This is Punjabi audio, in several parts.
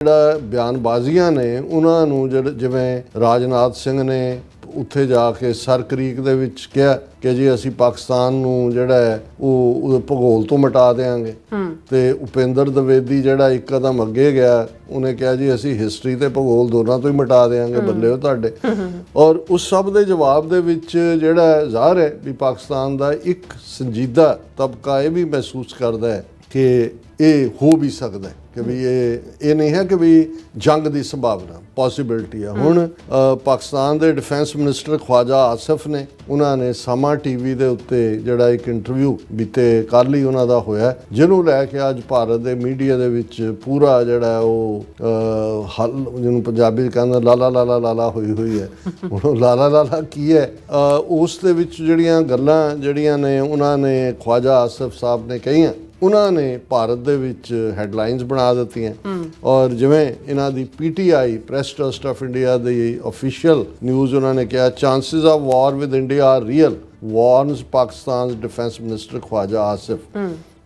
ਜਿਹੜਾ ਬਿਆਨਬਾਜ਼ੀਆਂ ਨੇ ਉਹਨਾਂ ਨੂੰ ਜਿਵੇਂ ਰਾਜਨਾਥ ਸਿੰਘ ਨੇ ਉੱਥੇ ਜਾ ਕੇ ਸਰ ਕ੍ਰੀਕ ਦੇ ਵਿੱਚ ਕਿਹਾ ਕਿ ਜੀ ਅਸੀਂ ਪਾਕਿਸਤਾਨ ਨੂੰ ਜਿਹੜਾ ਹੈ ਉਹ ਭੂਗੋਲ ਤੋਂ ਮਿਟਾ ਦੇਵਾਂਗੇ ਤੇ ਉਪਿੰਦਰ ਦਵੇਦੀ ਜਿਹੜਾ ਇੱਕ ਕਦਮ ਅੱਗੇ ਗਿਆ, ਉਹਨੇ ਕਿਹਾ ਜੀ ਅਸੀਂ ਹਿਸਟਰੀ ਤੇ ਭੂਗੋਲ ਦੋਨਾਂ ਤੋਂ ਹੀ ਮਿਟਾ ਦੇਵਾਂਗੇ, ਬੱਲੇ ਹੋ ਤੁਹਾਡੇ। ਔਰ ਉਸ ਸਭ ਦੇ ਜਵਾਬ ਦੇ ਵਿੱਚ ਜਿਹੜਾ ਜ਼ਾਹਰ ਹੈ ਵੀ ਪਾਕਿਸਤਾਨ ਦਾ ਇੱਕ ਸੰਜੀਦਾ ਤਬਕਾ ਇਹ ਵੀ ਮਹਿਸੂਸ ਕਰਦਾ ਹੈ ਕਿ ਇਹ ਹੋ ਵੀ ਸਕਦਾ ਹੈ ਕਿ ਵੀ ਇਹ ਨਹੀਂ ਹੈ ਕਿ ਵੀ ਜੰਗ ਦੀ ਸੰਭਾਵਨਾ ਪੋਸੀਬਿਲਿਟੀ ਹੈ। ਹੁਣ ਪਾਕਿਸਤਾਨ ਦੇ ਡਿਫੈਂਸ ਮਿਨਿਸਟਰ ਖਵਾਜਾ ਆਸਿਫ ਨੇ, ਉਹਨਾਂ ਨੇ ਸਮਾਂ ਟੀਵੀ ਦੇ ਉੱਤੇ ਜਿਹੜਾ ਇੱਕ ਇੰਟਰਵਿਊ ਬੀਤੇ ਕੱਲ੍ਹ ਹੀ ਉਹਨਾਂ ਦਾ ਹੋਇਆ, ਜਿਹਨੂੰ ਲੈ ਕੇ ਅੱਜ ਭਾਰਤ ਦੇ ਮੀਡੀਆ ਦੇ ਵਿੱਚ ਪੂਰਾ ਜਿਹੜਾ ਉਹ ਜਿਹਨੂੰ ਪੰਜਾਬੀ ਕਹਿੰਦੇ ਲਾਲਾ ਲਾਲਾ ਲਾਲਾ ਹੋਈ ਹੈ। ਹੁਣ ਲਾਲਾ ਲਾਲਾ ਕੀ ਹੈ, ਉਸ ਦੇ ਵਿੱਚ ਜਿਹੜੀਆਂ ਗੱਲਾਂ ਜਿਹੜੀਆਂ ਨੇ ਉਹਨਾਂ ਨੇ ਖਵਾਜਾ ਆਸਿਫ ਸਾਹਿਬ ਨੇ ਕਹੀਆਂ, ਉਹਨਾਂ ਨੇ ਭਾਰਤ ਦੇ ਵਿੱਚ ਹੈਡਲਾਈਨਸ ਬਣਾ ਦਿੱਤੀਆਂ। ਔਰ ਜਿਵੇਂ ਇਹਨਾਂ ਦੀ PTI press trust of India ਦੀ ਆਫੀਸ਼ੀਅਲ ਨਿਊਜ਼, ਉਹਨਾਂ ਨੇ ਕਿਹਾ chances of war with India are real, warns Pakistan defence minister Khawaja Asif.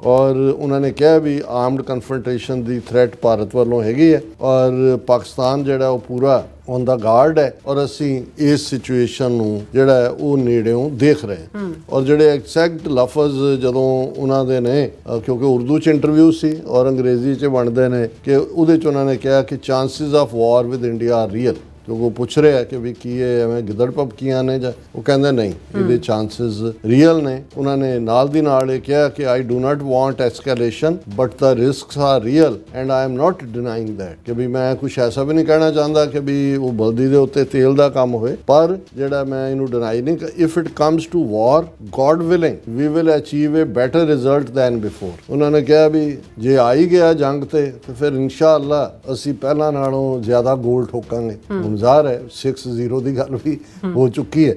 ਔਰ ਉਹਨਾਂ ਨੇ ਕਿਹਾ ਵੀ ਆਰਮਡ ਕਨਫਰੰਟੇਸ਼ਨ ਦੀ ਥ੍ਰੈਟ ਭਾਰਤ ਵੱਲੋਂ ਹੈਗੀ ਹੈ ਔਰ ਪਾਕਿਸਤਾਨ ਜਿਹੜਾ ਉਹ ਪੂਰਾ ਔਨ ਦਾ ਗਾਰਡ ਹੈ ਔਰ ਅਸੀਂ ਇਸ ਸਿਚੁਏਸ਼ਨ ਨੂੰ ਜਿਹੜਾ ਹੈ ਉਹ ਨੇੜਿਓਂ ਦੇਖ ਰਹੇ ਹਾਂ। ਔਰ ਜਿਹੜੇ ਐਗਜ਼ੈਕਟ ਲਫ਼ਜ਼ ਜਦੋਂ ਉਹਨਾਂ ਦੇ ਨੇ, ਕਿਉਂਕਿ ਉਰਦੂ 'ਚ ਇੰਟਰਵਿਊ ਸੀ ਔਰ ਅੰਗਰੇਜ਼ੀ 'ਚ ਬਣਦੇ ਨੇ, ਕਿ ਉਹਦੇ 'ਚ ਉਹਨਾਂ ਨੇ ਕਿਹਾ ਕਿ chances of war with India are real. ਕਿਉਂਕਿ ਉਹ ਪੁੱਛ ਰਿਹਾ ਕਿ ਵੀ ਕੀ ਇਹ ਐਵੇਂ ਗਿੱਦੜ ਭਪਕੀਆਂ ਨੇ, ਜਾਂ ਉਹ ਕਹਿੰਦੇ ਨਹੀਂ, ਇਹਦੇ ਚਾਂਸਿਸ ਰੀਅਲ ਨੇ। ਉਹਨਾਂ ਨੇ ਨਾਲ ਦੀ ਨਾਲ ਇਹ ਕਿਹਾ ਕਿ I do not want escalation but the risks are real and I am not denying that, ਕਿ ਵੀ ਮੈਂ ਕੁਛ ਐਸਾ ਵੀ ਨਹੀਂ ਕਹਿਣਾ ਚਾਹੁੰਦਾ ਕਿ ਵੀ ਉਹ ਬਲਦੀ ਦੇ ਉੱਤੇ ਤੇਲ ਦਾ ਕੰਮ ਹੋਏ, ਪਰ ਜਿਹੜਾ ਮੈਂ ਇਹਨੂੰ ਡਿਨਾਈ ਨਹੀਂ। If it comes to war, God willing, we will achieve a better result than before. ਉਹਨਾਂ ਨੇ ਕਿਹਾ ਵੀ ਜੇ ਆ ਹੀ ਗਿਆ ਜੰਗ ਤੇ ਫਿਰ ਇਨਸ਼ਾਅੱਲਾ ਅਸੀਂ ਪਹਿਲਾਂ ਨਾਲੋਂ ਜ਼ਿਆਦਾ ਗੋਲ ਠੋਕਾਂਗੇ। ਜ਼ਾਹਰ ਹੈ 6-0 ਦੀ ਗੱਲ ਵੀ ਹੋ ਚੁੱਕੀ ਹੈ।